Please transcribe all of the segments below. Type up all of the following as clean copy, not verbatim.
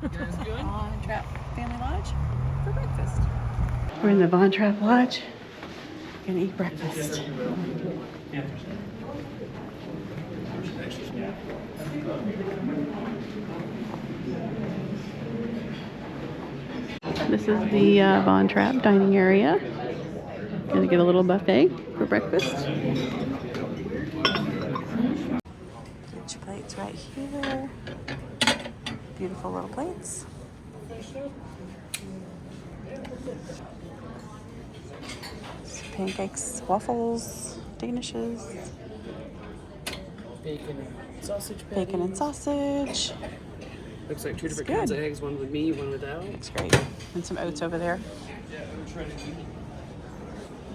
On Trapp Family Lodge for breakfast. We're in the Von Trapp Lodge. Gonna eat breakfast. This is the Von Trapp dining area. Gonna get a little buffet for breakfast. Get your plates right here. Beautiful little plates. Pancakes, waffles, dishes. Bacon and sausage patties. Bacon and sausage. Looks like two different kinds of eggs, one with meat, one without. Looks great. And some oats over there.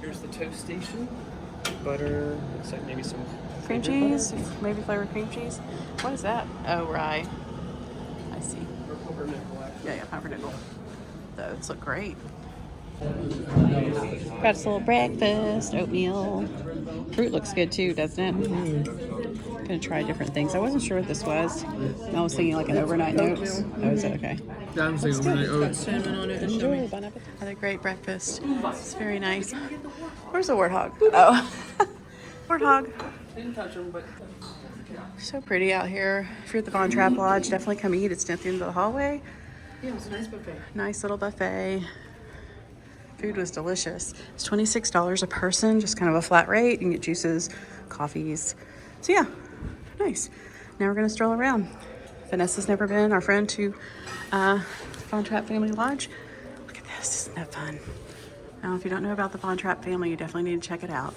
Here's the toast station. Butter, looks like maybe some Cream cheese, maybe flavored cream cheese. What is that? Oh, rye. I see. Or pumpernickel, actually. Yeah, pumpernickel. The oats look great. Got us a little breakfast, oatmeal. Fruit looks good too, doesn't it? Gonna try different things. I wasn't sure what this was. I was thinking like an overnight oats. Oh, is it okay? Yeah, I'm saying overnight oats. Enjoy. Had a great breakfast. It's very nice. Where's the warthog? Oh, warthog. Didn't touch them, but So pretty out here. If you're at the Von Trapp Lodge, definitely come eat. It's at the end of the hallway. yeah, it was a nice buffet. Nice little buffet. Food was delicious. It's $26 a person, just kind of a flat rate. You can get juices, coffees. So yeah, nice. Now we're gonna stroll around. Vanessa's never been, our friend, to Von Trapp Family Lodge. Look at this, isn't that fun? Now, if you don't know about the Von Trapp family, you definitely need to check it out.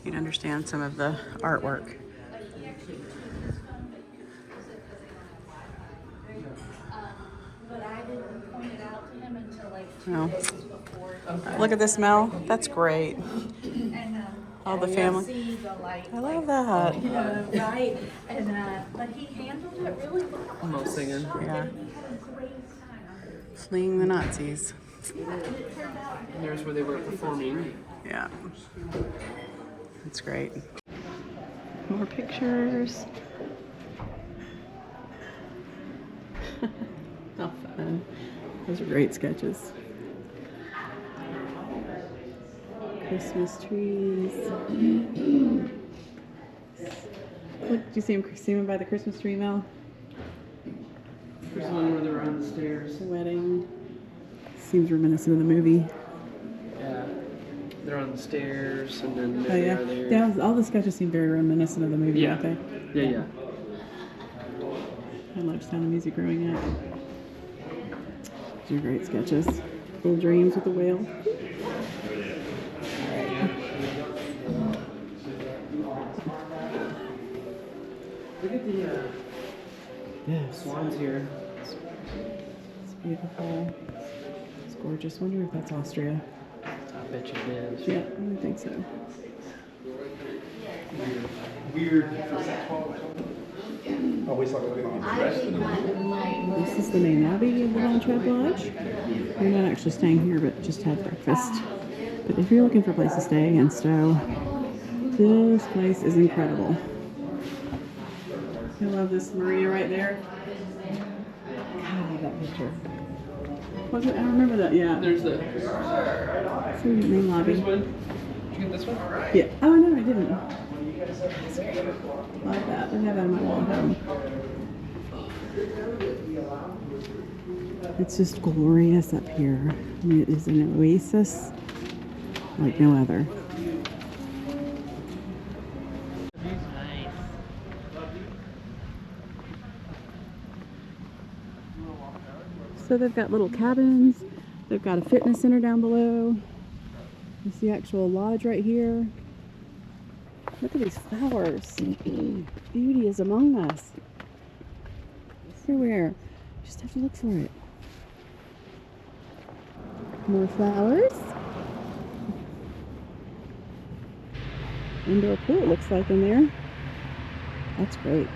You'd understand some of the artwork. Oh. Look at the smell. That's great. All the family. I love that. Right, and but he handled it really well. I'm all singing. Yeah. Fleeing the Nazis. And there's where they were performing. Yeah. That's great. More pictures. How fun. Those are great sketches. Christmas trees. Look, did you see him by the Christmas tree, Mel? There's one where they were on the stairs. The wedding. Seems reminiscent of the movie. Yeah. They're on the stairs, and then Oh, yeah. they are there. Yeah, all the sketches seem very reminiscent of the movie, Yeah. don't they? Yeah. I loved Sound of Music growing up. These are great sketches. Little Dreams with the whale. Look at the swans here. It's beautiful. It's gorgeous. Wonder if that's Austria. I bet you it is. Yeah, I would think so. Weird. Always like looking on the rest of them. This is the main lobby of the Von Trapp Lodge. We're not actually staying here, but just had breakfast. But if you're looking for a place to stay in Stowe, this place is incredible. I love this marina right there. God, I love that picture. Was it? I remember that. Yeah. There's the. It's in the main lobby. This one. Did you get this one? Yeah. Oh no, I didn't. Love that. I have that on my wall at home. It's just glorious up here. I mean, it is an oasis like no other. So they've got little cabins. They've got a fitness center down below. There's the actual lodge right here. Look at these flowers. Beauty is among us. Everywhere. You just have to look for it. More flowers. Indoor pool, it looks like, in there. That's great.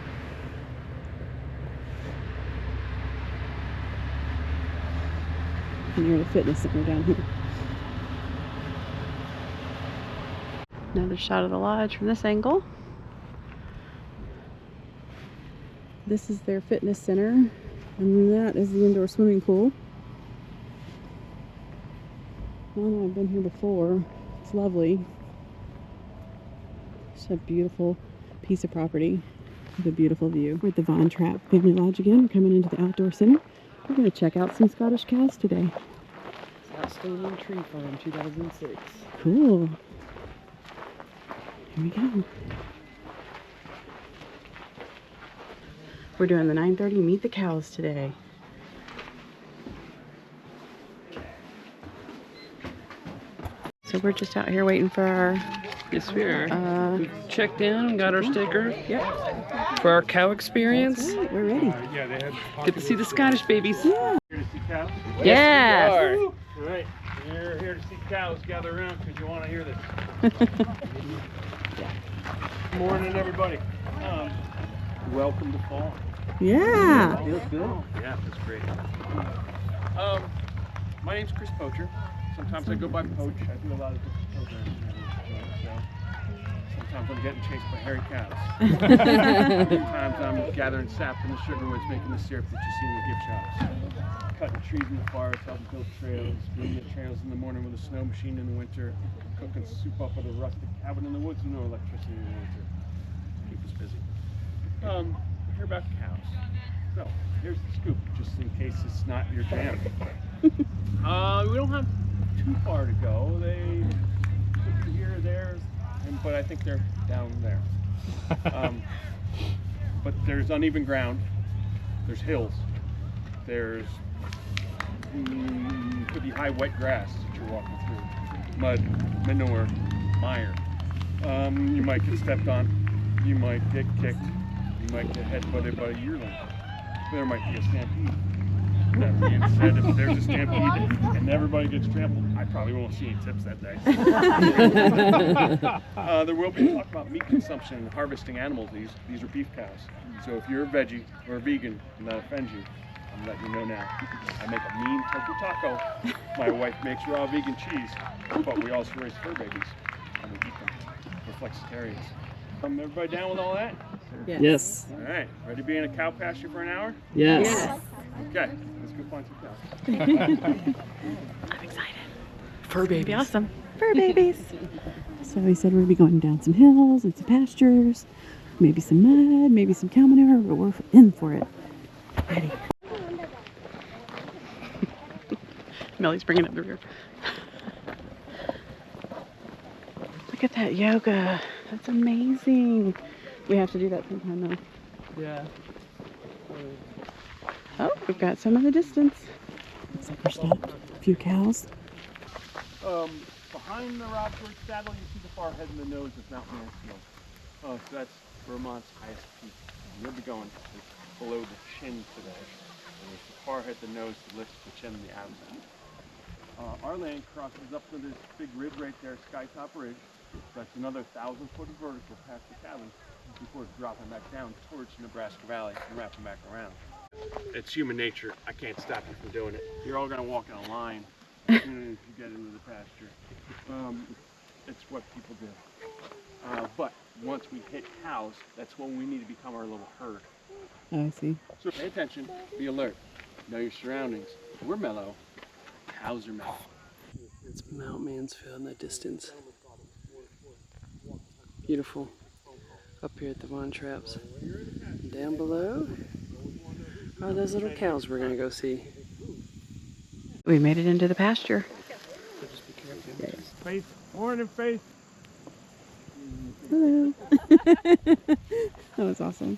Near the fitness center down here. Another shot of the lodge from this angle. This is their fitness center. And that is the indoor swimming pool. I don't know, I've been here before. It's lovely. It's a beautiful piece of property with a beautiful view. We're at the Trapp Family Lodge again. We're coming into the outdoor center. We're going to check out some Scottish cows today. Outstanding Tree Farm 2006. Cool. Here we go. We're doing the 9:30 Meet the Cows today. So we're just out here waiting for our... Yes, we are. We checked in, got our sticker. Yep. For our cow experience. All right, we're ready. Get to see the Scottish babies. Yeah. Here to see cows? Yes. We are. All right, you're here to see cows. Gather around because you want to hear this. Good morning, everybody. Welcome to fall. Yeah. Feels good. Yeah, that's great. My name's Chris Pocher. Sometimes I go by Poach. I do a lot of different programs now. So sometimes I'm getting chased by hairy cows. Sometimes I'm gathering sap in the sugar woods, making the syrup that you see in the gift shops. Cutting trees in the forest, helping build trails, building the trails in the morning with a snow machine in the winter, cooking soup up at a rustic cabin in the woods with no electricity in the winter. Keep us busy. We're here about cows. So, here's the scoop, just in case it's not your jam. We don't have too far to go. They could be here or there, but I think they're down there. But there's uneven ground, there's hills, there's could be high wet grass that you're walking through, mud, manure, mire. You might get stepped on, you might get kicked, you might get headbutted by a yearling. There might be a stampede. That being said, if there's a stampede and everybody gets trampled, I probably won't see any tips that day. There will be talk about meat consumption and harvesting animals. These are beef cows. So if you're a veggie or a vegan and that offends you, I'm letting you know now. I make a mean turkey taco. My wife makes raw vegan cheese, but we also raise fur babies and we eat them. We're flexitarians. Everybody down with all that? Yes. All right, ready to be in a cow pasture for an hour? Yes. Okay, let's go find some cows. I'm excited. Fur Be babies. awesome. Fur babies. So we said we'd be going down some hills and some pastures, maybe some mud, maybe some cow manure, but we're in for it. Ready. Millie's bringing up the rear. Look at that yoga. That's amazing. We have to do that sometime though. Yeah. Oh, we've got some in the distance. Looks like we're stopped. A few cows. Behind the Robsburg saddle, you see the far head and the nose of Mount Mansfield. So that's Vermont's highest peak. You'll be going below the chin today. And it's the far head, the nose that lifts the chin and the abs. Our land crosses up to this big ridge right there, Skytop Ridge. That's another 1,000 foot of vertical past the cabin before dropping back down towards Nebraska Valley and wrapping back around. It's human nature. I can't stop you from doing it. You're all going to walk in a line as soon as you get into the pasture. It's what people do. But once we hit cows, that's when we need to become our little herd. Oh, I see. So pay attention, be alert, know your surroundings. We're mellow, cows are mellow. It's Mount Mansfield in the distance. Beautiful. Up here at the Von Trapps. And down below are those little cows we're gonna go see. We made it into the pasture. So just be careful. Faith, morning, Faith. Hello. That was awesome.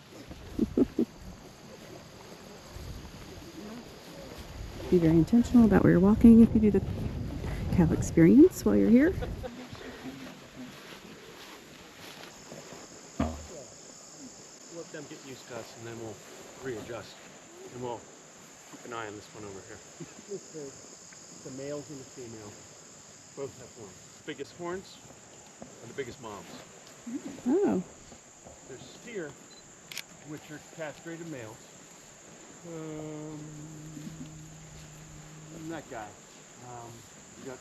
Be very intentional about where you're walking if you do the cow experience while you're here. Let them get used to us and then we'll readjust. And we'll keep an eye on this one over here. The males and the female both have horns. The biggest horns are the biggest moms. Oh. There's steer, which are castrated males. And that guy. You got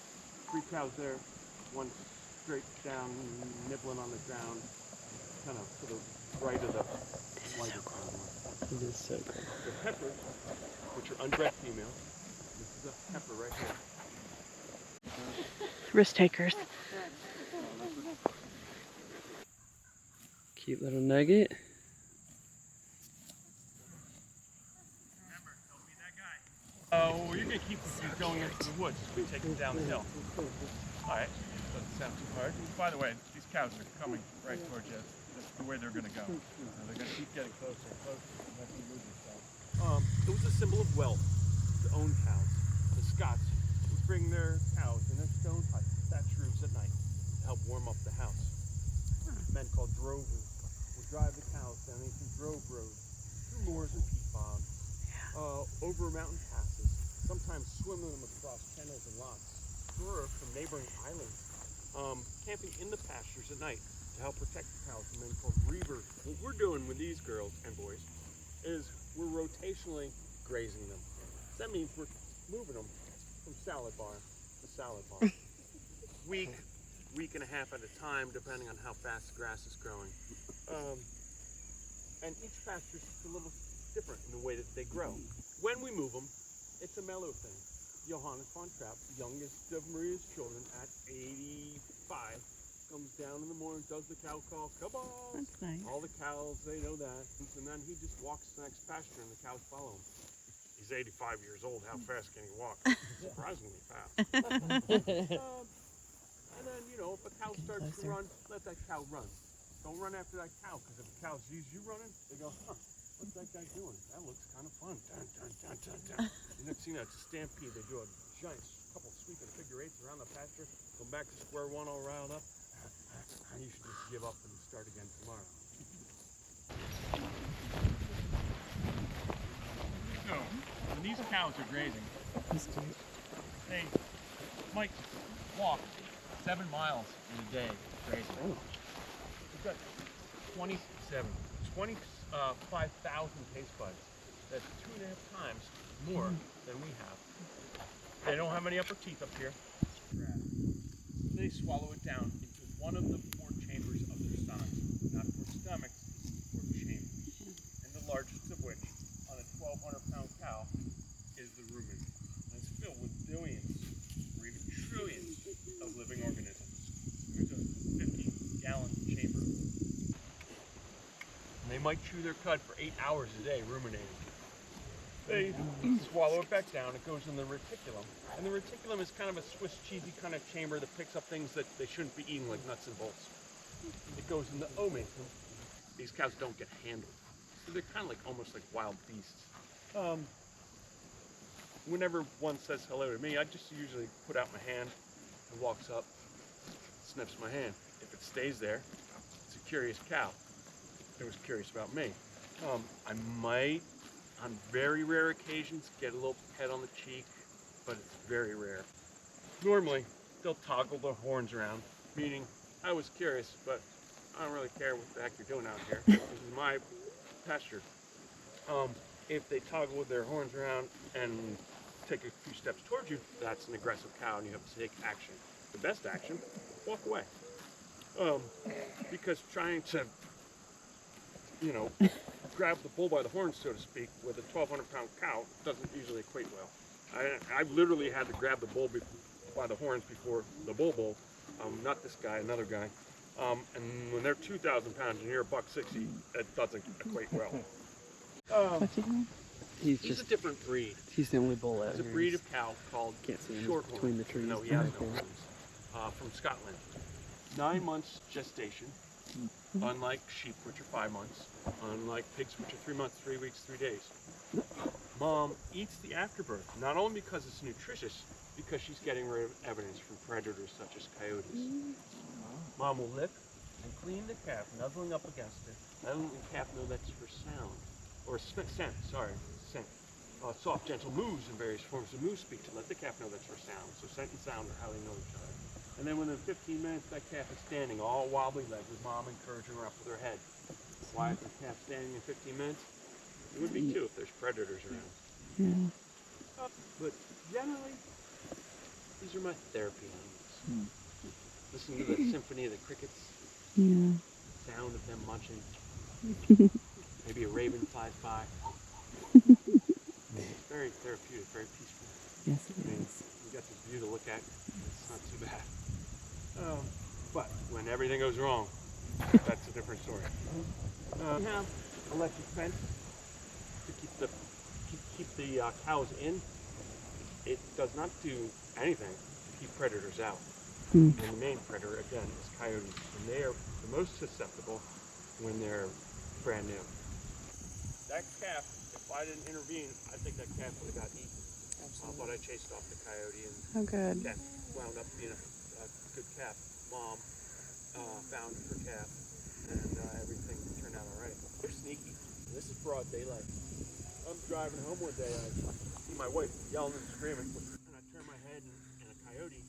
3 cows there, one straight down, nibbling on the ground, kind of to the right of the lightest one. It is so cool. They're heifers, which are unbred females. This is a heifer right here. Risk takers. Cute little nugget. Oh, you're gonna keep going into the woods. We take them down the hill. All right. Doesn't sound too hard. By the way, these cows are coming right towards you. That's the way they're gonna go. They're gonna keep getting closer and closer. Unless you move yourself. It was a symbol of wealth to own cows. The Scots would bring their cows in their stone huts, thatch roofs at night, to help warm up the house. Men called drovers would drive the cows down ancient drove roads, through moors and peat bogs, over mountain passes, sometimes swimming them across channels and locks, or from neighboring islands, camping in the pastures at night to help protect the cows from men called reavers. What we're doing with these girls and boys is we're rotationally grazing them. So that means we're moving them from salad bar to salad bar. Week and a half at a time, depending on how fast the grass is growing. And each pasture is a little different in the way that they grow. When we move them, it's a mellow thing. Johannes von Trapp, youngest of Maria's children, at 85, comes down in the morning, does the cow call, come on. That's nice. All the cows, they know that. And then he just walks to the next pasture and the cows follow him. He's 85 years old, how fast can he walk? Surprisingly fast. And then, you know, if a cow starts to run, let that cow run. Don't run after that cow, because if a cow sees you running, they go, huh, what's that guy doing? That looks kind of fun. Dun, dun, dun, dun, dun. You next thing you know, it's a stampede. They do a giant couple sweeping figure eights around the pasture, come back to square one all riled up, and you should just give up and start again tomorrow. So, when these cows are grazing, they might walk 7 miles in a day grazing. We've got 25,000 taste buds. That's 2.5 times more than we have. They don't have any upper teeth up here. They swallow it down into one of the 4 chambers of their stomachs. Not 4 stomachs, 4 chambers. And the largest of which, on a 1,200-pound cow, is the rumen. And it's filled with billions, or even trillions, of living organisms. There's a 50-gallon chamber. And they might chew their cud for 8 hours a day ruminating. They swallow it back down, it goes in the reticulum. And the reticulum is kind of a Swiss cheesy kind of chamber that picks up things that they shouldn't be eating, like nuts and bolts. It goes in the omentum. These cows don't get handled. So they're kind of like almost like wild beasts. Whenever one says hello to me, I just usually put out my hand and walks up, sniffs my hand. If it stays there, it's a curious cow. It was curious about me. I might, on very rare occasions, get a little pet on the cheek, but it's very rare. Normally, they'll toggle their horns around, meaning I was curious, but I don't really care what the heck you're doing out here. This is my pasture. If they toggle with their horns around and take a few steps towards you, that's an aggressive cow and you have to take action. The best action, walk away. Because trying to, you know, grab the bull by the horns, so to speak, with a 1,200-pound cow doesn't usually equate well. I literally had to grab the bull by the horns before the bull, not this guy, another guy. And when they're 2,000 pounds and you're $160, it doesn't equate well. He's a different breed. He's the only bull out He's a here. breed of cow called Can't see him Shorthorn. between the trees. No, he has no horns. From Scotland. 9 months gestation. Unlike sheep, which are 5 months. Unlike pigs, which are 3 months, 3 weeks, 3 days. Mom eats the afterbirth, not only because it's nutritious, because she's getting rid of evidence from predators such as coyotes. Mom will lick and clean the calf, nuzzling up against her, letting the calf know that's her sound. Or scent. Soft, gentle moves and various forms of moo speak to let the calf know that's her sound. So scent and sound are how they know each other. And then within 15 minutes, that calf is standing all wobbly legged with Mom encouraging her up with her head. Why is the calf standing in 15 minutes? It would be too if there's predators around. Yeah. But generally, these are my therapy animals. Listen to the symphony of the crickets, Yeah. sound of them munching. maybe a raven flies by. It's very therapeutic, very peaceful. Yes, it I mean, is. you got this view to look at. It's not too bad. But when everything goes wrong, that's a different story. We have electric fence to keep the cows in. It does not do anything to keep predators out. And the main predator, again, is coyotes. And they are the most susceptible when they're brand new. That calf, if I didn't intervene, I think that calf would have got eaten. But I chased off the coyote and Oh, good. again, wound up being a good calf. Mom found her calf and everything turned out all right. They're sneaky. This is broad daylight. I'm driving home one day, I see my wife yelling and screaming, and I turn my head and a coyote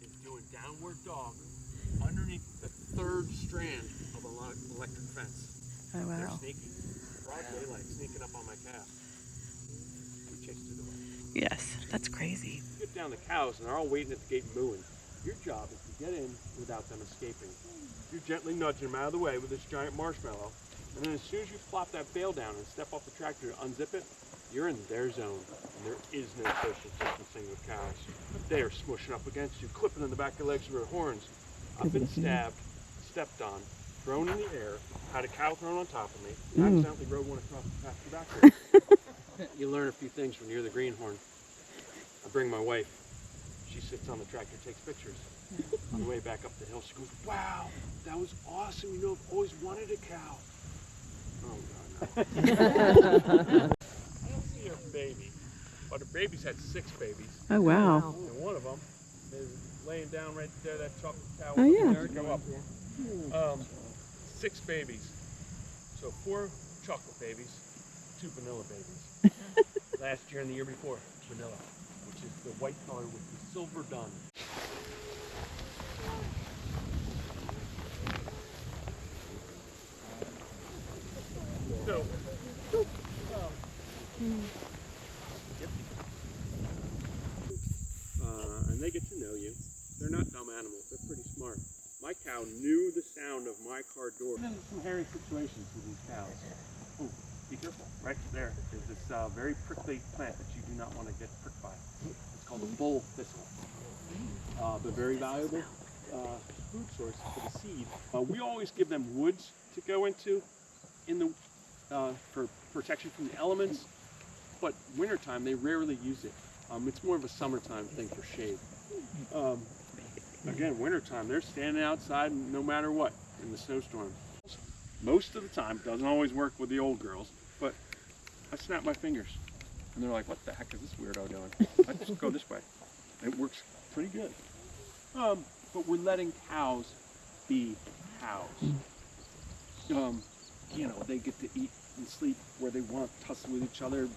is doing downward dog underneath the third strand of an electric fence. Oh, They're wow. sneaky. Broad daylight, sneaking up on my calf. We chased it away. Yes, that's crazy. You get down the cows and they're all waiting at the gate mooing. Your job is to get in without them escaping. You're gently nudging them out of the way with this giant marshmallow, and then as soon as you flop that bale down and step off the tractor to unzip it, you're in their zone, and there is no social distancing with cows. They are smushing up against you, clipping in the back of the legs with their horns. I've been stabbed, stepped on, thrown in the air, had a cow thrown on top of me, and accidentally rode one across the path to backwards. You learn a few things when you're the greenhorn. I bring my wife. She sits on the tractor, takes pictures. On the way back up the hill, she goes, "Wow, that was awesome. You know, I've always wanted a cow." Oh, God, no. I don't see her baby, but her baby's had 6 babies. Oh, wow. And one of them is laying down right there, that chocolate cow. Oh, yeah. There, go up. 6 babies. So 4 chocolate babies, 2 vanilla babies. Last year and the year before, vanilla, which is the white color with the silver dun. So, and they get to know you. They're not dumb animals. They're pretty smart. My cow knew the sound of my car door. There's some hairy situations with these cows. Oh, be careful. Right there is this very prickly plant that you do not want to get pricked by. It's called a bull thistle. The very valuable food source for the seed. We always give them woods to go into for protection from the elements, but wintertime they rarely use it. It's more of a summertime thing for shade. Again, wintertime, they're standing outside no matter what in the snowstorm. Most of the time, doesn't always work with the old girls, but I snap my fingers and they're like, "What the heck is this weirdo doing?" I just go this way. It works pretty good. But we're letting cows be cows. You know, they get to eat and sleep where they want, tussle with each other,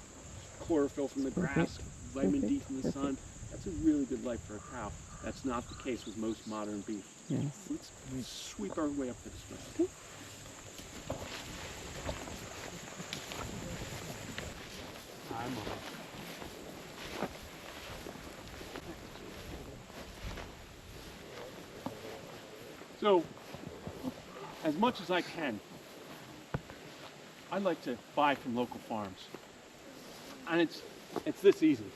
chlorophyll from the grass, vitamin D from the sun. That's a really good life for a cow. That's not the case with most modern beef. Yes. Let's sweep our way up this way. Hi, Mom. So, as much as I can, I like to buy from local farms. And it's this easy.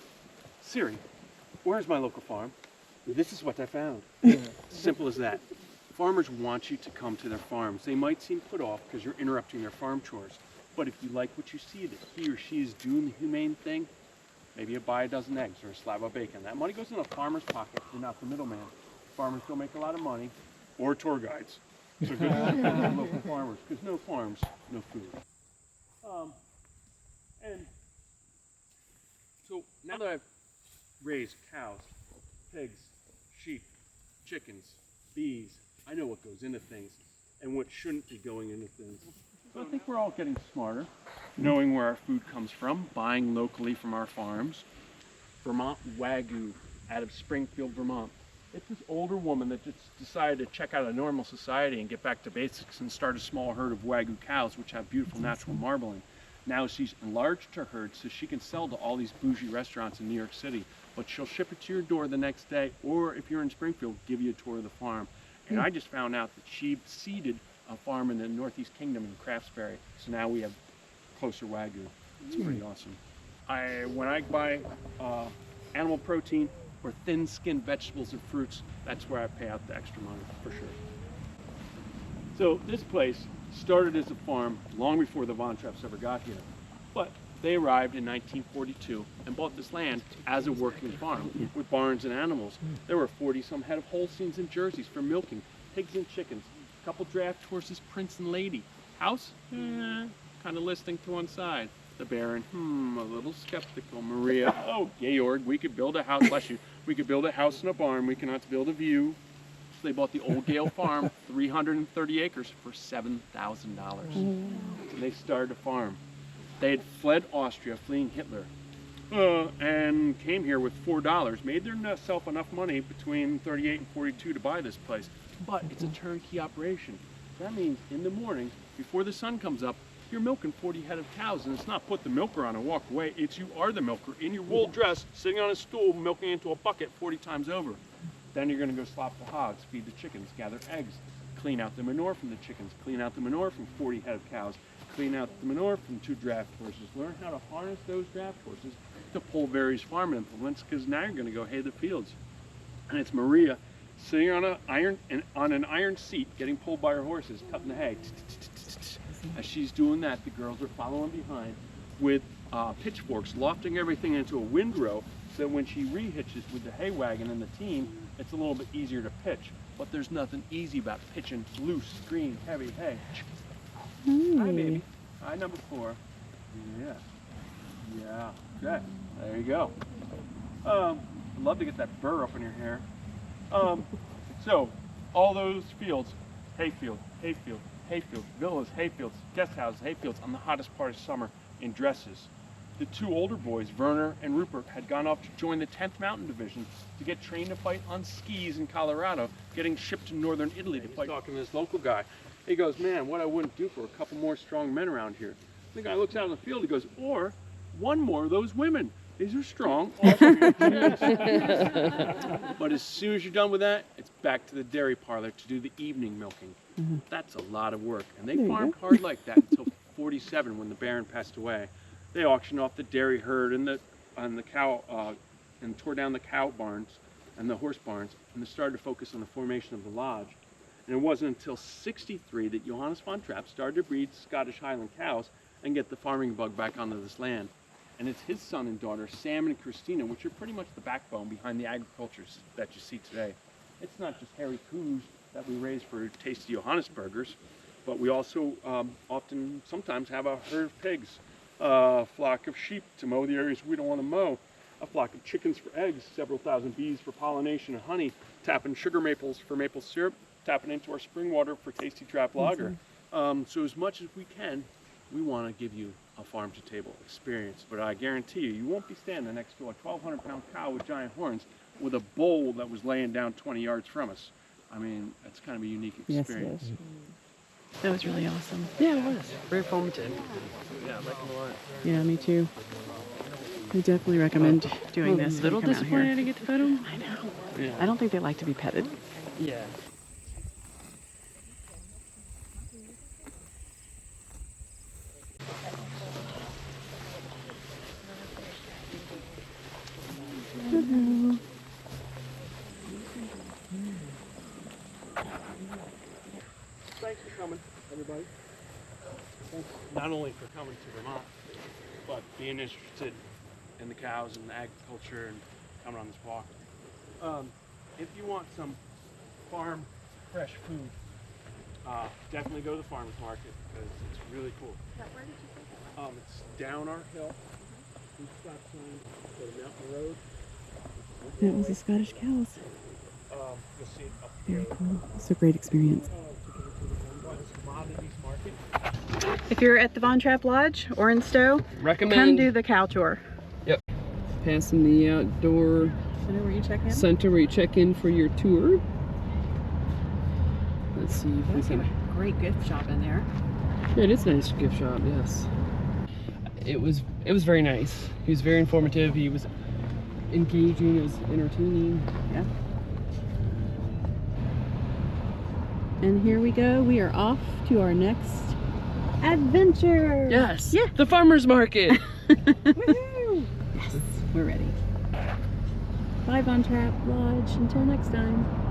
Siri, where's my local farm? This is what I found. Simple as that. Farmers want you to come to their farms. They might seem put off because you're interrupting their farm chores. But if you like what you see, that he or she is doing the humane thing, maybe you buy a dozen eggs or a slab of bacon. That money goes in a farmer's pocket. You're not the middleman. Farmers don't make a lot of money, or tour guides. So good luck with the local farmers, because no farms, no food. And so now that I've raised cows, pigs, sheep, chickens, bees, I know what goes into things and what shouldn't be going into things. So I think we're all getting smarter, knowing where our food comes from, buying locally from our farms. Vermont Wagyu out of Springfield, Vermont. It's this older woman that just decided to check out a normal society and get back to basics and start a small herd of Wagyu cows, which have beautiful natural marbling. Now she's enlarged her herd so she can sell to all these bougie restaurants in New York City, but she'll ship it to your door the next day, or if you're in Springfield, give you a tour of the farm. And I just found out that she seeded a farm in the Northeast Kingdom in Craftsbury. So now we have closer Wagyu. It's pretty awesome. When I buy animal protein or thin-skinned vegetables and fruits, that's where I pay out the extra money, for sure. So this place started as a farm long before the Von Trapps ever got here. But they arrived in 1942 and bought this land as a working farm with barns and animals. There were 40-some head of Holsteins and Jerseys for milking, pigs and chickens, a couple draft horses, Prince and Lady. House? Kind of listing to one side. The Baron, a little skeptical. Maria, oh, Georg, we could build a house, bless you, we could build a house and a barn, we cannot build a view. So they bought the old Gale farm, 330 acres for $7,000. And they started a farm. They had fled Austria, fleeing Hitler, and came here with $4, made themselves enough money between 38 and 42 to buy this place. But it's a turnkey operation. That means in the morning, before the sun comes up, you're milking 40 head of cows, and it's not put the milker on and walk away. It's you are the milker in your wool dress, sitting on a stool, milking into a bucket 40 times over. Then you're going to go slop the hogs, feed the chickens, gather eggs, clean out the manure from the chickens, clean out the manure from 40 head of cows, clean out the manure from 2 draft horses, learn how to harness those draft horses to pull various farm implements, because now you're going to go hay the fields. And it's Maria sitting on an iron seat, getting pulled by her horses, cutting the hay. As she's doing that, the girls are following behind with pitchforks, lofting everything into a windrow, so when she rehitches with the hay wagon and the team, it's a little bit easier to pitch. But there's nothing easy about pitching loose, green, heavy hay. Hi, baby. Hi, number 4. Yeah. Yeah. Okay. There you go. I'd love to get that burr up in your hair. So, all those fields, hayfield, hayfield, hayfield, villas, hayfields, guest houses, hayfields on the hottest part of summer in dresses. The 2 older boys, Werner and Rupert, had gone off to join the 10th Mountain Division to get trained to fight on skis in Colorado, getting shipped to northern Italy to fight. Talking to this local guy. He goes, man, what I wouldn't do for a couple more strong men around here. The guy looks out in the field, he goes, or one more of those women. These are strong, awesome. But as soon as you're done with that, it's back to the dairy parlor to do the evening milking. That's a lot of work. And they farmed hard like that until 47 when the Baron passed away. They auctioned off the dairy herd and the cow and tore down the cow barns and the horse barns, and they started to focus on the formation of the lodge. And it wasn't until 63 that Johannes von Trapp started to breed Scottish Highland cows and get the farming bug back onto this land. And it's his son and daughter, Sam and Christina, which are pretty much the backbone behind the agriculture that you see today. It's not just hairy coos that we raise for tasty Johannesburgers, but we also sometimes have a herd of pigs, a flock of sheep to mow the areas we don't want to mow, a flock of chickens for eggs, several thousand bees for pollination and honey, tapping sugar maples for maple syrup, tapping into our spring water for tasty Trapp lager. So as much as we can, we want to give you a farm-to-table experience. But I guarantee you, you won't be standing next to a 1,200-pound cow with giant horns with a bull that was laying down 20 yards from us. I mean, that's kind of a unique experience. Yes, it is. That was really awesome. Yeah, it was. Very informative. Yeah, I like it a lot. Yeah, me too. I definitely recommend doing this. A little when you come out disappointed here. to get to pet them. I know. Yeah. I don't think they like to be petted. Yeah. Thanks for coming, everybody. Thanks not only for coming to Vermont, but being interested in the cows and the agriculture and coming on this walk. If you want some farm fresh food, definitely go to the farmers market because it's really cool. Where did you go? It's down our hill. Stop sign, go to Mountain Road. That was the Scottish cows. You'll see it up Very here. cool. It's a great experience. To go to the commodities market. If you're at the Von Trapp Lodge or in Stowe, Recommend. come do the cow tour. Yep. Passing the outdoor Center where you check in. center where you check in for your tour. Let's see if we That's a can. great gift shop in there. Yeah, it is a nice gift shop. Yes. It was very nice. He was very informative. He was engaging. It was entertaining. Yeah. And here we go. We are off to our next adventure. Yes. Yeah. The farmer's market. Woohoo! Yes, we're ready. Bye, Von Trapp Lodge. Until next time.